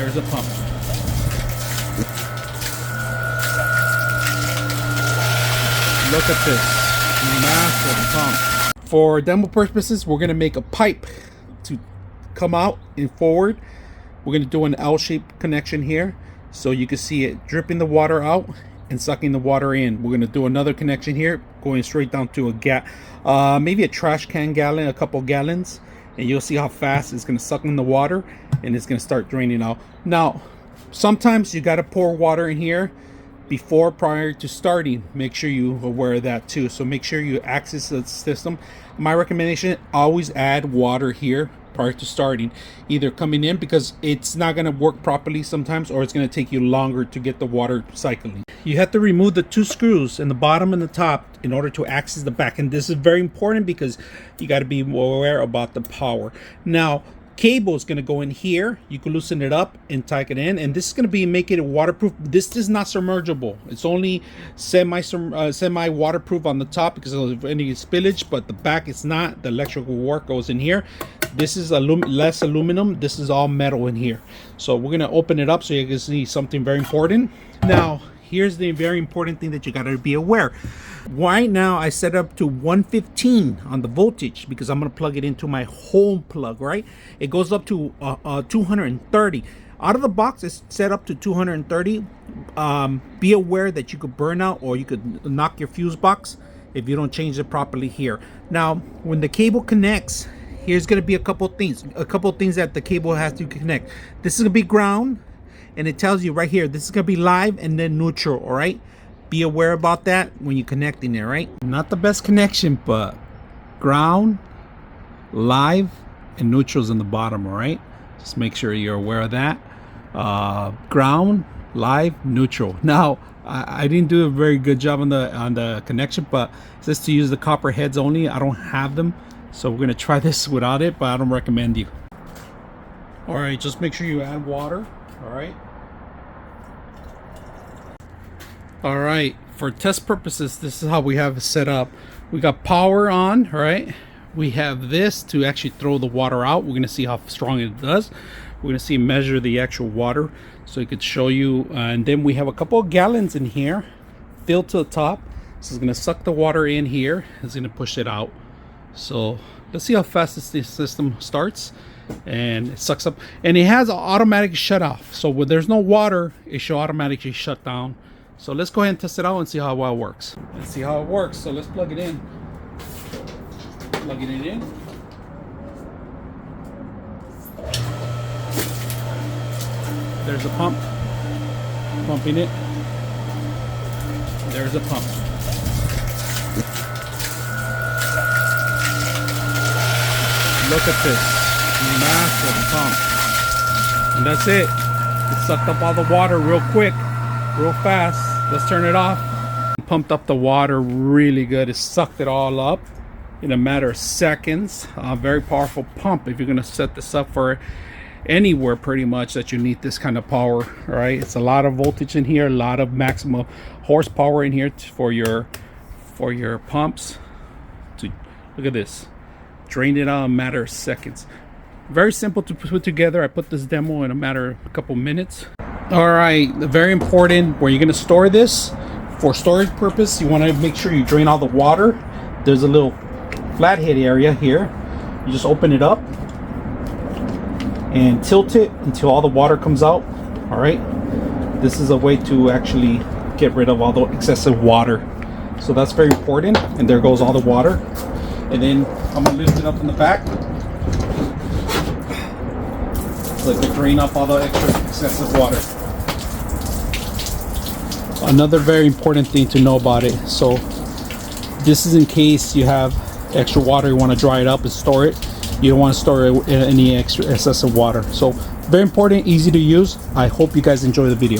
There's a pump. Look at this massive pump. For demo purposes, we're gonna make a pipe to come out and forward. We're gonna do an L-shaped connection here, so you can see it dripping the water out and sucking the water in. We're gonna do another connection here, going straight down to maybe a trash can gallon, a couple gallons, and you'll see how fast it's gonna suck in the water and it's gonna start draining out. Now, sometimes you gotta pour water in here prior to starting. Make sure you're aware of that too. So make sure you access the system. My recommendation, always add water here prior to starting, either coming in, because it's not going to work properly sometimes, or it's going to take you longer to get the water cycling. You have to remove the two screws in the bottom and the top in order to access the back, and this is very important because you got to be aware about the power. Now, cable is going to go in here. You can loosen it up and tight it in, and this is going to be making it waterproof. This is not submergible. It's only semi waterproof on the top because of any spillage, but the back it's not. The electrical work goes in here. This is less aluminum. This is all metal in here. So we're going to open it up so you can see something very important. Now, here's the very important thing that you got to be aware. Right now I set up to 115 on the voltage because I'm going to plug it into my home plug, right? It goes up to 230. Out of the box it's set up to 230. Be aware that you could burn out or you could knock your fuse box if you don't change it properly here. Now, when the cable connects, here's going to be a couple things that the cable has to connect. This is going to be ground, and it tells you right here, this is going to be live and then neutral, all right? Be aware about that when you're connecting there, right? Not the best connection, but ground, live, and neutral's in the bottom, all right? Just make sure you're aware of that. Ground, live, neutral. Now, I didn't do a very good job on the connection, but it says to use the copper heads only. I don't have them, so we're gonna try this without it, but I don't recommend you. All right, just make sure you add water, all right? All right, for test purposes, this is how we have it set up. We got power on, right? We have this to actually throw the water out. We're gonna see how strong it does. We're gonna see measure the actual water so it could show you. And then we have a couple of gallons in here filled to the top. This is gonna suck the water in here. It's gonna push it out. So let's see how fast this system starts. And it sucks up, and it has an automatic shut off. So when there's no water, it should automatically shut down. So let's go ahead and test it out and see how well it works. Let's see how it works. So let's plug it in. Plugging it in. There's a pump. Pumping it. There's a pump. Look at this massive pump. And that's it. It sucked up all the water real quick, real fast. Let's turn it off. Pumped up the water really good. It sucked it all up in a matter of seconds. Very powerful pump if you're gonna set this up for anywhere pretty much that you need this kind of power. All right, it's a lot of voltage in here, a lot of maximum horsepower in here for your pumps. Look at this, drain it out in a matter of seconds. Very simple to put together. I put this demo in a matter of a couple minutes. All right, very important, where you're going to store this for storage purpose, you want to make sure you drain all the water. There's a little flathead area here. You just open it up and tilt it until all the water comes out. All right, this is a way to actually get rid of all the excessive water. So that's very important, and there goes all the water. And then I'm gonna lift it up in the back so it can drain up all the extra excessive water. Another very important thing to know about it, so this is in case you have extra water, you want to dry it up and store it. You don't want to store any extra excessive water. So very important, easy to use. I hope you guys enjoy the video.